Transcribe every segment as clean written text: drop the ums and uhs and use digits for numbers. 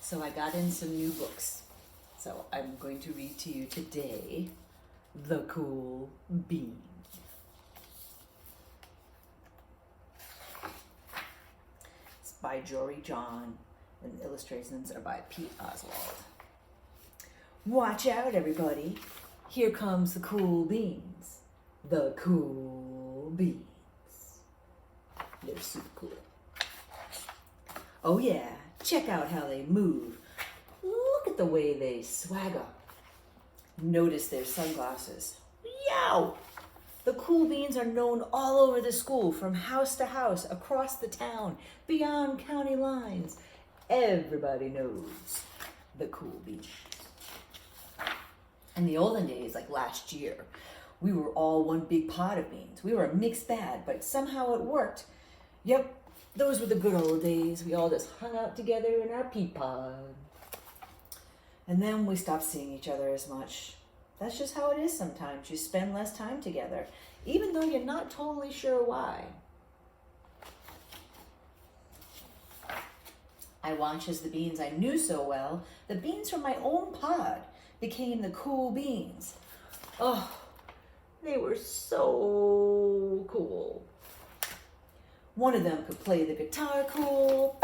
So I got in some new books. So I'm going to read to you today The Cool Bean. It's by Jory John, and the illustrations are by Pete Oswald. Watch out, everybody. Here comes the cool beans. The cool beans. They're super cool. Oh yeah, check out how they move. Look at the way they swagger. Notice their sunglasses. Yow! The cool beans are known all over the school, from house to house, across the town, beyond county lines. Everybody knows the cool beans. In the olden days, like last year, we were all one big pot of beans. We were a mixed bag, but somehow it worked. Yep, those were the good old days. We all just hung out together in our pea pod. And then we stopped seeing each other as much. That's just how it is sometimes. You spend less time together, even though you're not totally sure why. I watched as the beans I knew so well, the beans from my own pod, became the cool beans. Oh, they were so cool. One of them could play the guitar cool.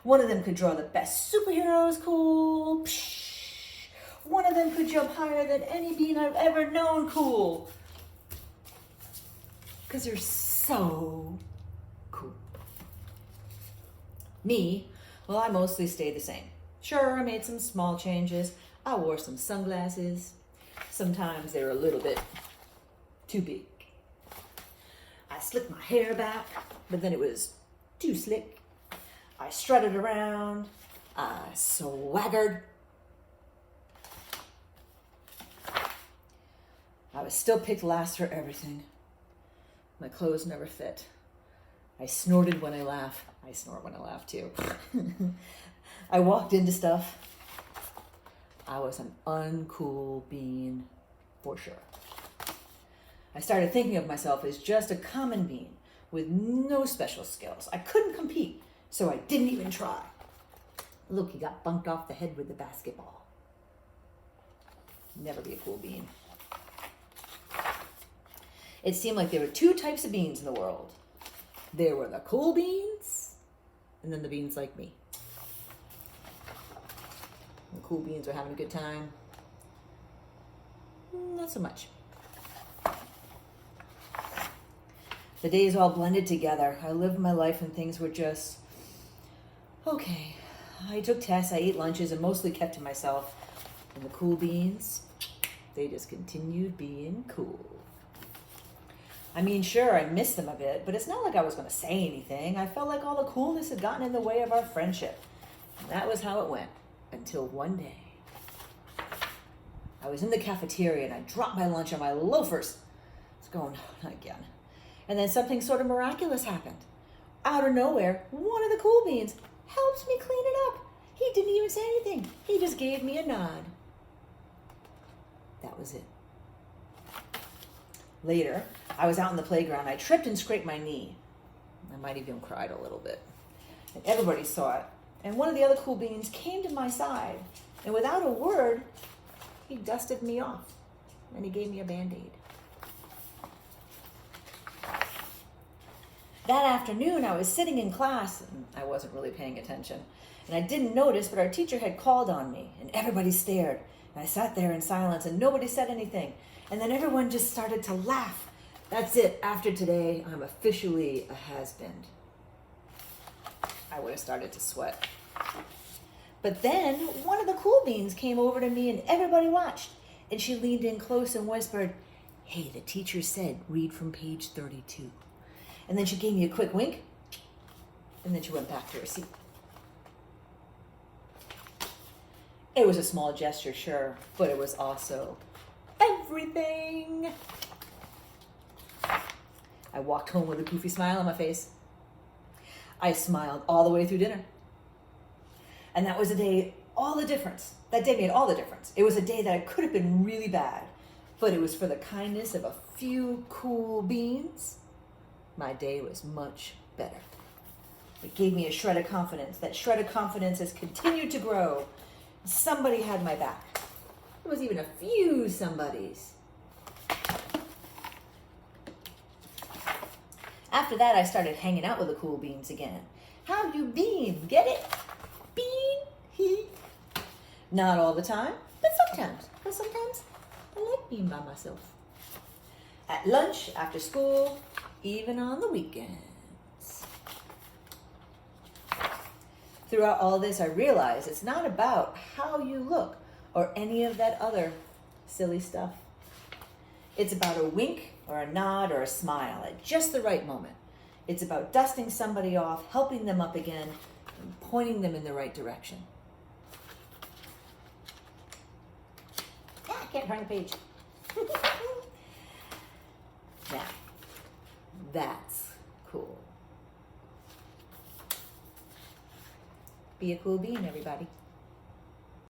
One of them could draw the best superheroes cool. One of them could jump higher than any bean I've ever known cool. Because they're so cool. Me, well, I mostly stayed the same. Sure, I made some small changes. I wore some sunglasses. Sometimes they were a little bit too big. I slicked my hair back, but then it was too slick. I strutted around. I swaggered. I was still picked last for everything. My clothes never fit. I snorted when I laugh. I snort when I laugh too. I walked into stuff. I was an uncool bean for sure. I started thinking of myself as just a common bean with no special skills. I couldn't compete, so I didn't even try. Look, he got bunked off the head with the basketball. Never be a cool bean. It seemed like there were two types of beans in the world. There were the cool beans, and then the beans like me. The cool beans were having a good time. Not so much. The days all blended together. I lived my life and things were just okay. I took tests, I ate lunches, and mostly kept to myself. And the cool beans, they just continued being cool. I mean, sure, I missed them a bit, but it's not like I was going to say anything. I felt like all the coolness had gotten in the way of our friendship. And that was how it went, until one day. I was in the cafeteria and I dropped my lunch on my loafers. It's going on again. And then something sort of miraculous happened. Out of nowhere, one of the cool beans helped me clean it up. He didn't even say anything. He just gave me a nod. That was it. Later, I was out in the playground. I tripped and scraped my knee. I might even cried a little bit. And everybody saw it. And one of the other cool beans came to my side. And without a word, he dusted me off. And he gave me a Band-Aid. That afternoon, I was sitting in class, and I wasn't really paying attention. And I didn't notice, but our teacher had called on me, and everybody stared. And I sat there in silence, and nobody said anything. And then everyone just started to laugh. That's it. After today, I'm officially a has-been. I would have started to sweat. But then one of the cool beans came over to me, and everybody watched. And she leaned in close and whispered, "Hey, the teacher said read from page 32. And then she gave me a quick wink, and then she went back to her seat. It was a small gesture, sure, but it was also everything. I walked home with a goofy smile on my face. I smiled all the way through dinner. And that was a day, all the difference. That day made all the difference. It was a day that could have been really bad, but it was for the kindness of a few cool beans. My day was much better. It gave me a shred of confidence. That shred of confidence has continued to grow. Somebody had my back. There was even a few somebodies. After that, I started hanging out with the cool beans again. How you been? Get it? Bean? He. Not all the time, but sometimes. Because sometimes I like being by myself. At lunch, after school, even on the weekends. Throughout all this, I realized it's not about how you look or any of that other silly stuff. It's about a wink or a nod or a smile at just the right moment. It's about dusting somebody off, helping them up again, and pointing them in the right direction. I can't turn the page. Now, that's cool. Be a cool bean, everybody.